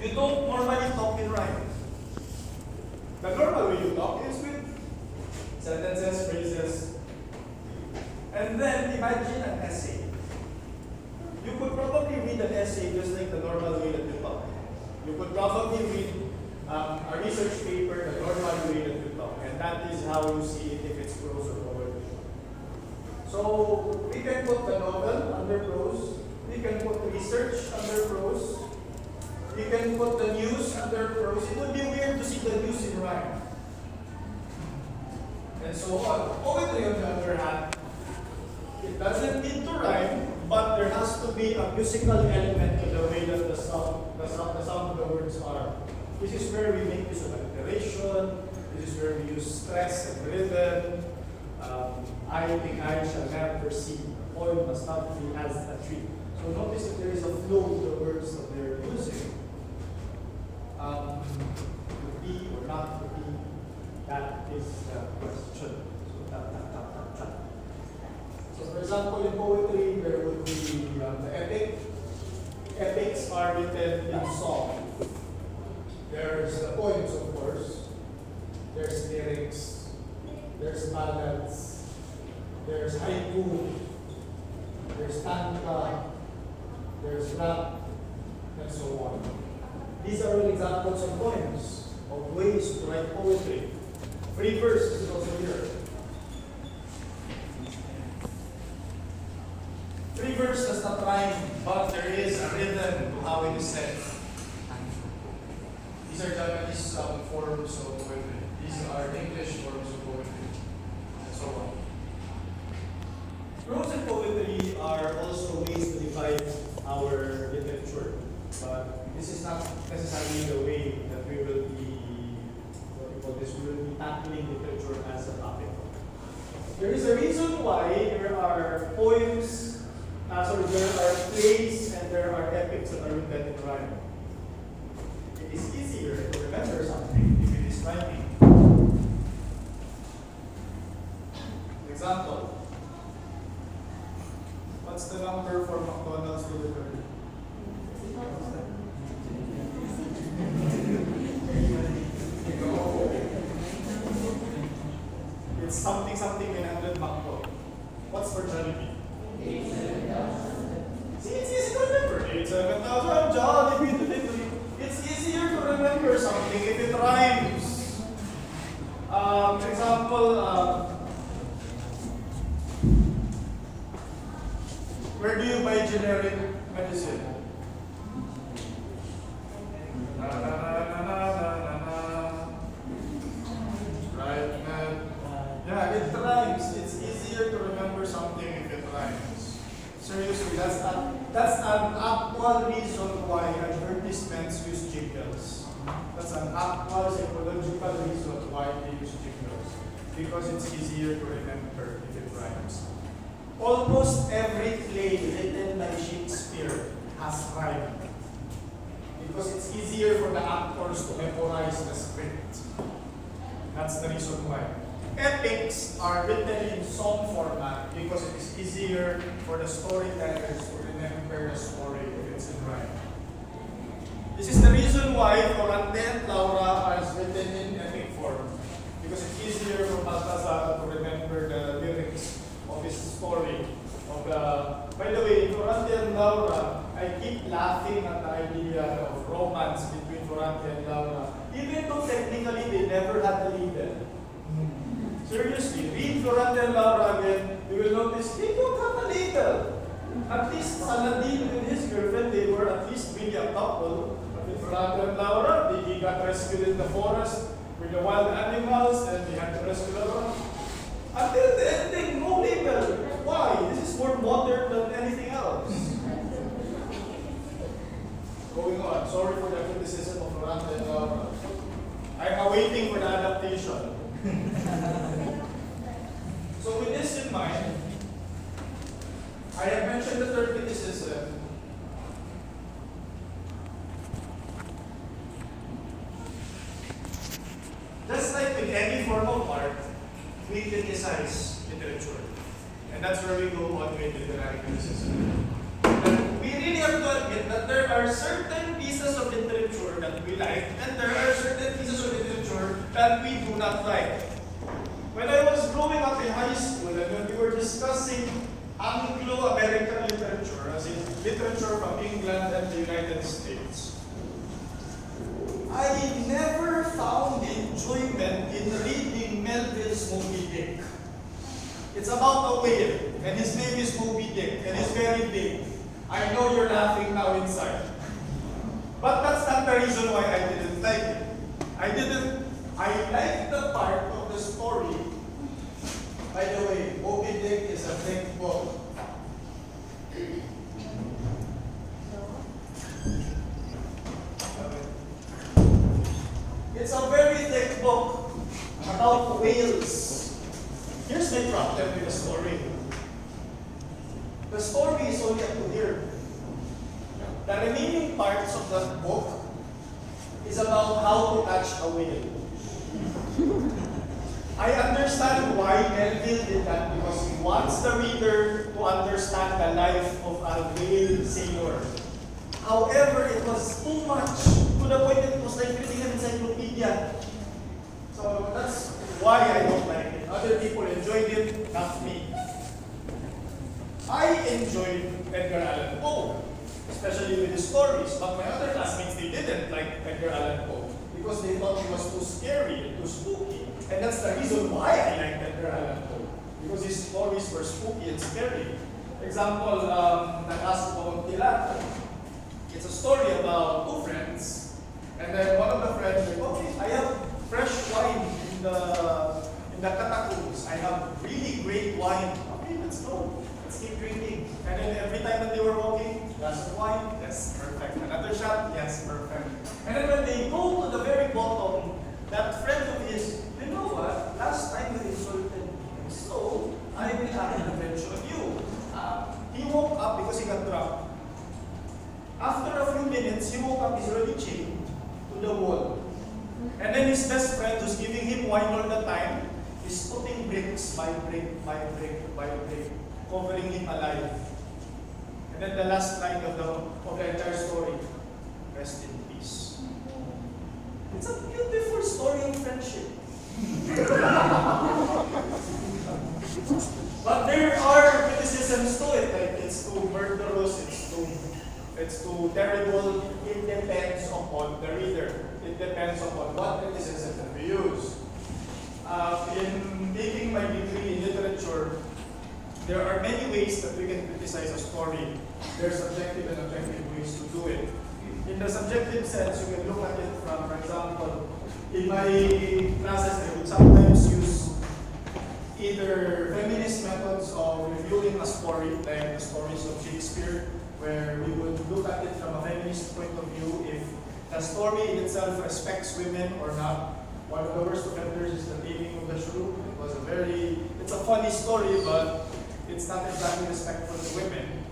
You don't normally talk in rhyme. The normal way you talk is with sentences, phrases. And then imagine an essay. You could probably read an essay just like the normal way that you talk. You could probably read a research paper the normal way that you talk. And that is how you see it if it's prose or poetry. So we can put the novel under prose. We can put research under prose. We can put the news under prose. It would be weird to see the news in rhyme. And so on. Poetry, on the other hand, it doesn't need to rhyme, but there has to be a musical element to the way that the sound of the words are. This is where we make use of alliteration. This is where we use stress and rhythm. I think I shall never see. The poem must not be as a tree. So notice that there is a flow to the words that they're using. To be or not to be, that is the question. So for example, in poetry, there would be the epic. Epics are written in song. There's the poems, of course. There's lyrics. There's ballads. There's haiku. There's tanka. There's rap, and so on. These are all examples of poems, of ways to write poetry. Free verse is also here. Free verse does not rhyme, but there is a rhythm to how it is said. These are Japanese forms of poetry. These are English forms of poetry, and so on. Prose and poetry are also ways to divide our literature, but this is not necessarily the way that we will be, we will be tackling literature as a topic. There is a reason why there are poems, there are plays and there are epics that are written in rhyme. It is easier to remember something if it is rhyming. Example. What's the number for McDonald's delivery? It's something 100 McDo. What's for Jollibee? See, it's easy to remember. 87,000 Jollibee delivery. It's easier to remember something if it rhymes. For example, where do you buy generic medicine? Na, na, na, na, na, na, na. Right, man? Yeah, it rhymes. It's easier to remember something if it rhymes. Seriously, that's an actual reason why advertisements use jingles. That's an actual psychological reason why they use jingles. Because it's easier to remember if it rhymes. Almost every play written by Shakespeare has rhyme. Because it's easier for the actors to memorize the script. That's the reason why. Epics are written in song format because it is easier for the storytellers to remember the story if it's in rhyme. This is the reason why Florante and Laura are written in epic form. Because it's easier for Balthazar to remember the lyrics of his story. By the way, Florante and Laura, I keep laughing at the idea of romance between Florante and Laura, even though technically they never had a leader. Seriously, read Florante and Laura again, you will notice they don't have a leader. At least Saladin and his girlfriend, they were at least really a couple. But with Florante and Laura, he got rescued in the forest with the wild animals, and they had to rescue Laura. Until the ending, no label. Why? This is more modern than anything else. Going on. Sorry for the criticism of Florante and Laura. I'm awaiting for the adaptation. So with this in mind, I have mentioned the third criticism. Just like with any form of art, we criticize literature. And that's where we go on with literary criticism. But we really have to admit that there are certain pieces of literature we like, and there are certain pieces of literature that we do not like. When I was growing up in high school, and when we were discussing Anglo-American literature, as in literature from England and the United States, I never found enjoyment in reading Melville's Moby Dick. It's about a whale, and his name is Moby Dick, and he's very big. I know you're laughing now inside. But that's not the reason why I didn't like it. I liked the part of the story. By the way, Moby Dick is a thick book. It's a very thick book about whales. Here's my problem with the story. The story is only up to here. The remaining parts of that book is about how to catch a whale. I understand why Melville did that, because he wants the reader to understand the life of a whale sailor. However, it was too much, to the point that it was like reading an encyclopedia. So that's why I don't like it. Other people enjoyed it, not me. I enjoyed Edgar Allan Poe, especially with his stories, but my other classmates, they didn't like Edgar Allan Poe because they thought he was too scary and too spooky. And that's the reason why I liked Edgar Allan Poe, because his stories were spooky and scary. Example, The Cask of Amontillado. It's a story about two friends, and then one of the friends said, okay, I have fresh wine in the catacombs. I have really great wine. Okay, let's go. Let's keep drinking. And then every time that they were walking, glass of wine, yes, perfect. Another shot, yes, perfect. And then when they go to the very bottom, that friend of his, you know what? Last time you insulted me, so I will have an revenge on you. He woke up because he got drunk. After a few minutes, he woke up, he's already chained to the wall. And then his best friend, who's giving him wine all the time, is putting bricks by brick, by brick, by brick, covering him alive. And then the last line of the entire story, rest in peace. It's a beautiful story of friendship. But there are criticisms to it, like it's too murderous, it's too terrible. It depends upon the reader. It depends upon what criticism that we use. In taking my degree in literature, there are many ways that we can criticize a story. There are subjective and objective ways to do it. In the subjective sense, you can look at it from, for example, in my classes, I would sometimes use either feminist methods of reviewing a story, like the stories of Shakespeare, where we would look at it from a feminist point of view, if the story in itself respects women or not. One of the worst offenders is the Taming of the Shrew. It's a funny story, but it's not exactly respectful to women.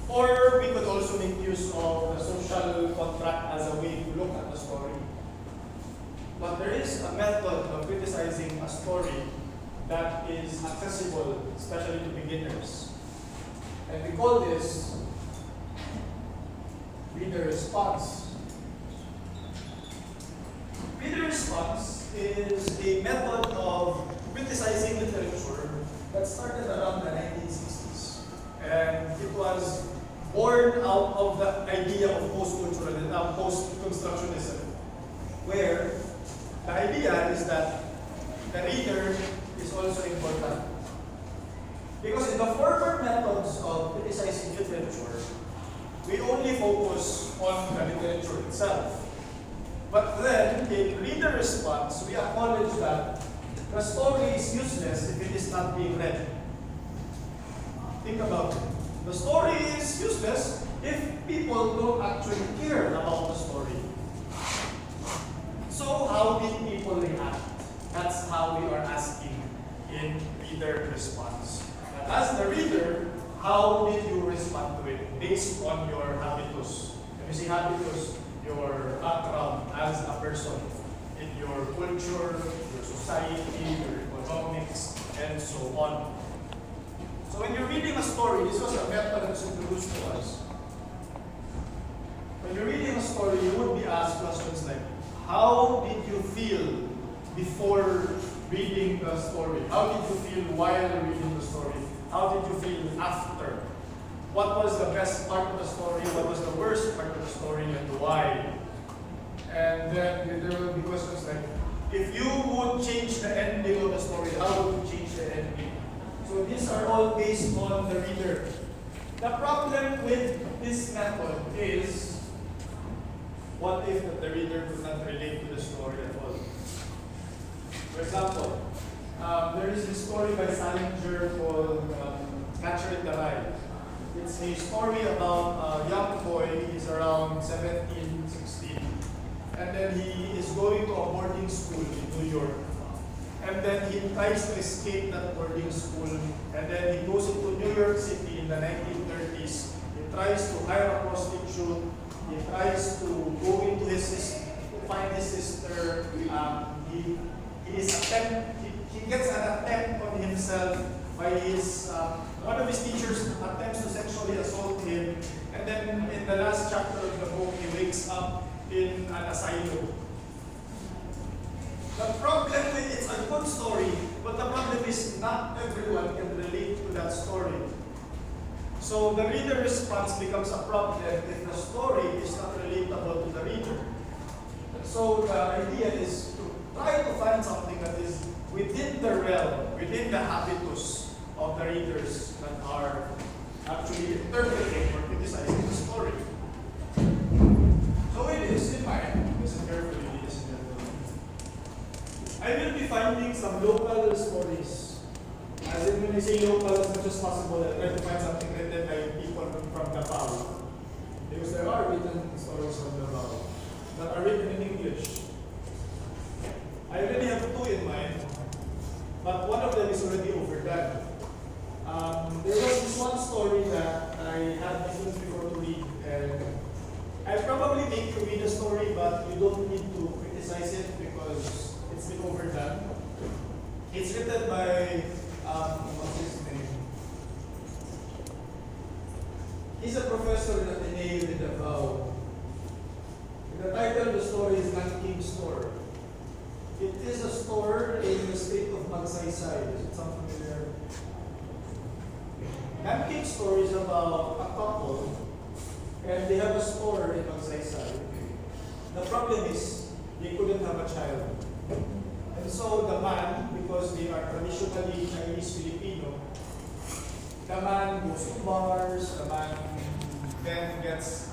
Or we could also make use of the social contract as a way to look at the story. But there is a method of criticizing a story that is accessible, especially to beginners. And we call this reader response. Reader response is a method of criticizing literature that started around the 1960s. And it was born out of the idea of post-culturalism, post-constructionism, where the idea is that the reader is also important. Because in the former methods of criticizing literature, we only focus on the literature itself. But then, in reader response, we acknowledge that the story is useless if it is not being read. Think about it. The story is useless if people don't actually care about the story. So how did people react? That's how we are asking in reader response. And as the reader, how did you respond to it based on your habitus? When you say habitus, your background as a person in your culture, your society, your economics, and so on. So when you're reading a story, this was a method that was introduced to us. When you're reading a story, you would be asked to how did you feel before reading the story? How did you feel while reading the story? How did you feel after? What was the best part of the story? What was the worst part of the story, and why? And then there will be questions like, if you would change the ending of the story, how would you change the ending? So these are all based on the reader. The problem with this method is, what if the reader could not relate to the story at all? For example, there is this story by Salinger called Catcher in the Rye. It's a story about a young boy. He's around 17, 16. And then he is going to a boarding school in New York. And then he tries to escape that boarding school. And then he goes into New York City in the 1930s. He tries to hire a prostitute. He tries to go into his sister, to find his sister. He gets an attempt on himself by his one of his teachers attempts to sexually assault him, and then in the last chapter of the book, he wakes up in an asylum. The problem with it's a good story, but the problem is not everyone can relate to that story. So the reader response becomes a problem if the story is not relatable to the reader. So the idea is to try to find something that is within the realm, within the habitus of the readers that are actually interpreting or criticizing the story. So it is in mind, listen carefully, ladies and gentlemen. I will be finding some local stories. As in, when I say local, as much as possible, I try to find something written by people from Davao. Because there are written stories from Davao that are written in English. I already have two in mind, but one of them is already overdone. There was this one story that I had listened before to read, and I'll probably make you read the story, but you don't need to criticize it because it's been overdone. It's written by, what's his name? He's a professor at the Ateneo in Davao. The title of the story is Nanking Store. It is a store in the state of Magsaysay. Is it sound familiar? Nanking Store is about a couple, and they have a store in Magsaysay. The problem is, they couldn't have a child. And so the man, because they are traditionally Chinese-Filipino, the man goes to bars, the man then gets